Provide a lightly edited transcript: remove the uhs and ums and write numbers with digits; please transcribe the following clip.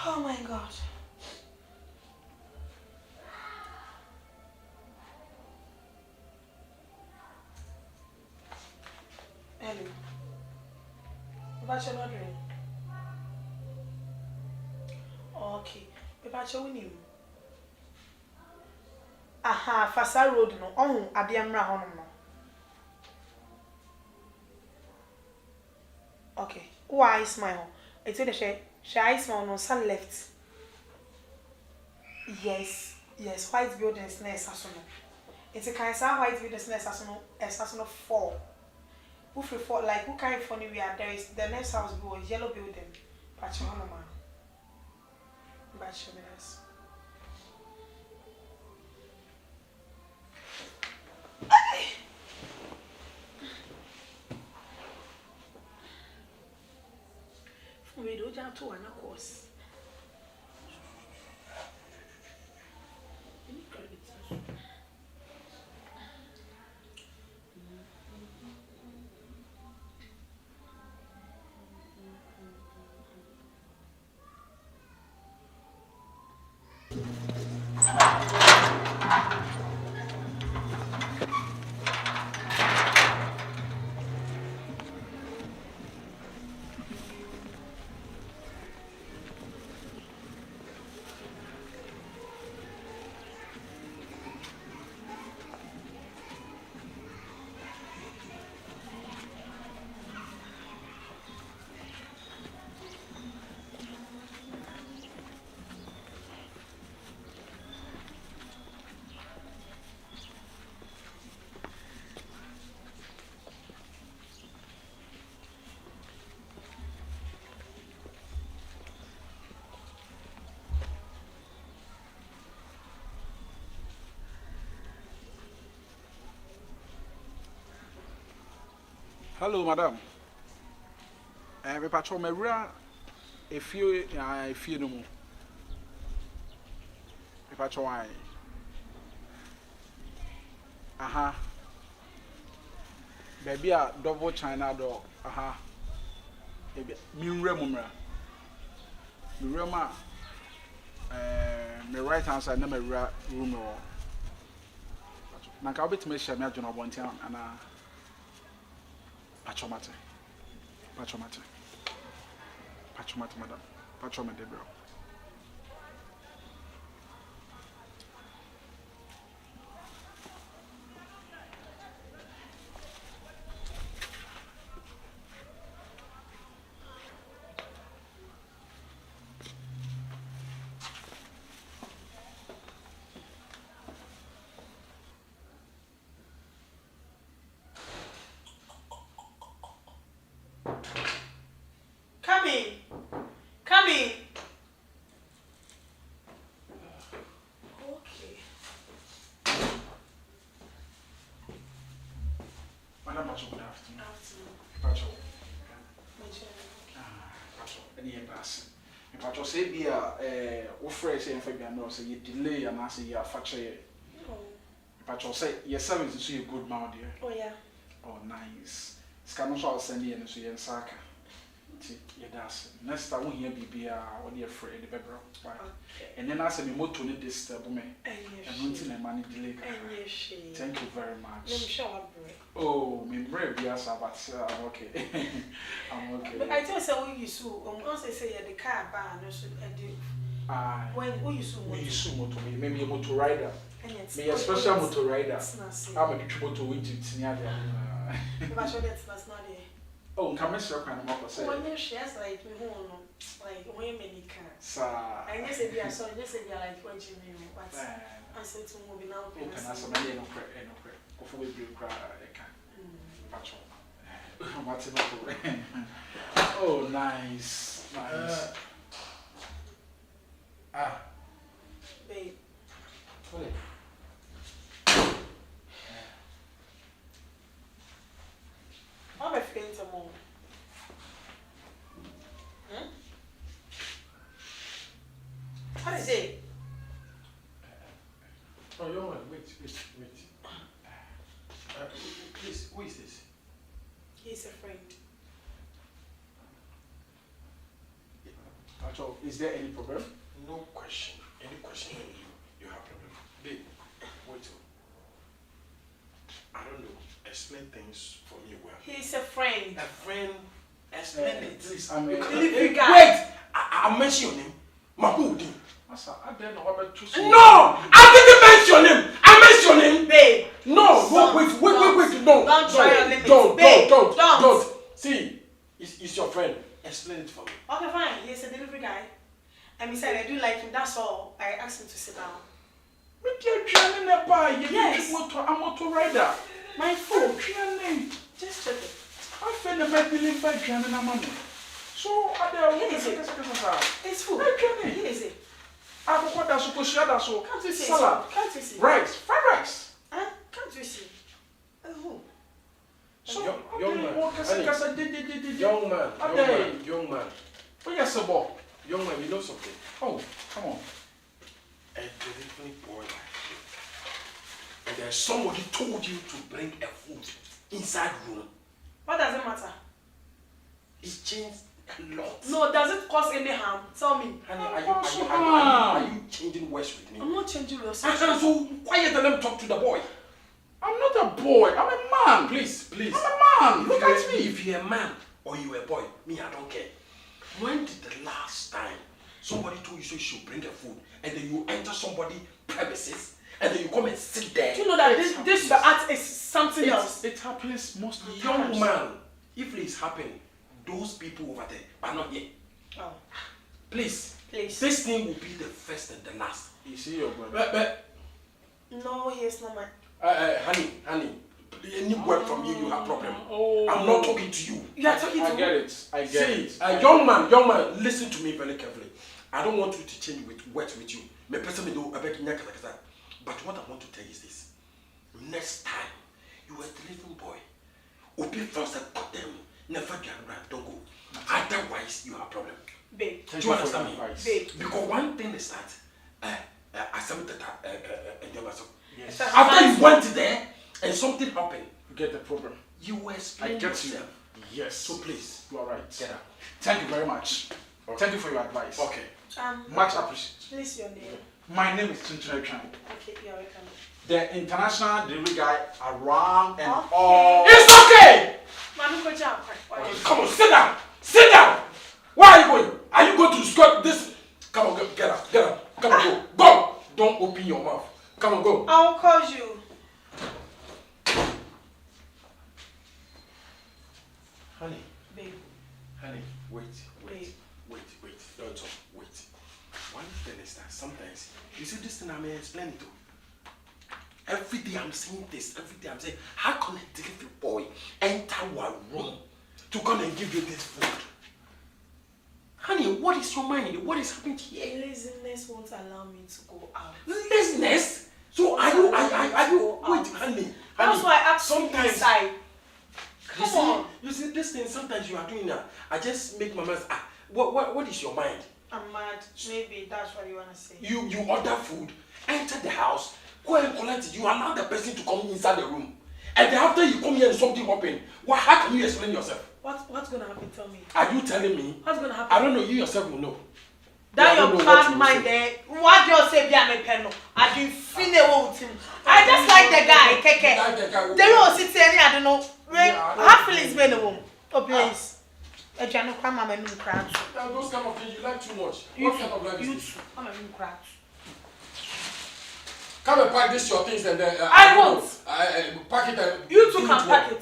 Oh my God. Hello. What's your ordering? Okay. Pepacho winning. Aha, Fasa Road no. Oh, Adiamra Hono. Okay. Why smile? It's in the shade. Shy smile no sun left. Yes. Yes, white buildings next asono. It's a kind of white buildings next asono 4. Who for like who kind of funny we are there is the next house go yellow building. Pacho Hono man. Bachelors. We do jump to one course. Hello, madam. Me patrol me rura if you no mo. Me patrol I. Aha. Baby a double China door. Aha. Baby mi rura mo mra. Mi rura ma me right hand side na me rura room ro. Na ka obetime share me adwona bontia ana Pachomate. Pachomate. Pachomate, madam. Pachomate, bro. Come in. Come in. Okay. Madam Pacho, good afternoon. Afternoon. Pacho. Mention. Pacho. Any embassy. Pacho say be wo fresh say fa bia no say you delay and say you factory. Oh. Pacho say your service is so you good man dear. Oh yeah. Oh nice. Scan so I'll send you so you nsaka. Yeah, that's next time we hear BBA or the afraid the bebro. And then I say, me motor need disturb me. And wanting a money delay. Thank you very much. Oh, me brave, yes, but I'm okay. I'm okay. But I tell you, we used to, once they say the car ban, no should do. When we used to motor, maybe a motor rider. Me a special motor rider. I'm a good motor with it near there. I'm sure that's not there. Oh, come and shop and more say. When you share like me home, like women can. Sir, I guess if you are sorry, just if you are like what you mean, but I said to move now. Open as a man, no credit, no credit. Of we do cry, I can. Patrol. What's it? Oh, nice, nice. Babe. What? I'm a friend of mine. What is it? Oh, you want wait. Please, who is this? He's a friend. at all. Is there any problem? No question. Any question you have problem. Babe, wait. I don't know. Explain things for me well. He's a friend. A friend. Explain it. Please, I'm a Delivery guy. Wait! I mention your name. Mahmoud. Masa, I don't know what to say. No! I didn't mention him! I mentioned him! Babe. No! Wait. No! Don't try your limits. Don't! See, it's your friend. Explain it for me. Okay, fine. He's a delivery guy. And besides, I do like him. That's all. I asked him to sit down. Yes. I'm a motor rider. My food. Just check it. I feel the bed believe by German money. So, It's food. Here is it. I don't want that supposed to share so. Can't you see? Salad. Can't you see? Rice. Fried rice. Huh? Can't you see? Oh. So, Young man. Oh, yes, boy. Young man, you know something? Oh, come on. A delivery boy like you. And there's somebody told you to bring a food inside room. What does it matter? It changed a lot. No, does it cause any harm? Tell me. Honey, are you changing words with me? I'm not changing your So quiet and let me talk to the boy. I'm not a boy. I'm a man. Please. I'm a man. Look at me. If you're a man or you're a boy, me, I don't care. When did the last time somebody told you so you should bring a food and then you enter somebody's premises and then you come and sit there? Do you know that this art is something else? It happens most of the Young times. man, if it's happening, those people over there are not here. Oh. Please. Please. This thing will be the first and the last. You see your brother. But No, he's not my. honey, any word from you have problem. Oh. I'm not talking to you. You are talking to I get it. I get it. See, young man, listen to me very carefully. I don't want you to change words with you. But what I want to tell you is this. Next time, you are a delivery boy. Open first and cut them. Never get around, don't go. Otherwise, you have a problem. Babe. Do you understand me? Babe. Because one thing is that I submitted Yes. after you went there and something happened, You get the problem. you were I explaining get you. yourself. Yes. So please, You are right. get up. Thank you very much. Okay. Thank you for your advice. Okay. Much appreciated. Please, your name. My name is Chinchine Chan. Okay, you're welcome. The international delivery guy around and Okay. all. It's okay! Mami, go jump. Come on, sit down! Sit down! Where are you going? Are you going to squat this? Come on, get up. Come on, go. Go! Don't open your mouth. Come on, go. I'll call you. Honey, Babe. wait. Babe. Don't talk. Wait. One thing is that sometimes, you see this thing I may explain it to. Every day I'm saying this. Every day I'm saying, how can a delivery boy enter our room to come and give you this food? Honey, what is your mind? What is happening here? Laziness won't allow me to go out. Laziness? So are you wait, honey. That's why I asked you sometimes inside. Come on. You see this thing sometimes you are doing that. I just make my mind what is your mind? I'm mad. Maybe that's what you want to say. You order food, enter the house, go and collect it. You allow the person to come inside the room. And then after you come here and something happen, how can you explain yourself? What's gonna happen? Tell me. Are you telling me? What's gonna happen? I don't know, you yourself will know. That I don't your know what bad you mind will say. there. What you say be an penno? I do feel with him. I just like the guy, Keke. They don't sit there, I don't know. Half feelings been a woman. Oh please. A jano come I'm a new crowd. Those kind of things you like too much. What kind of life is this? I'm a new crowd. Come and pack this your things and then I won't. Pack it and You two give can it to pack her. it.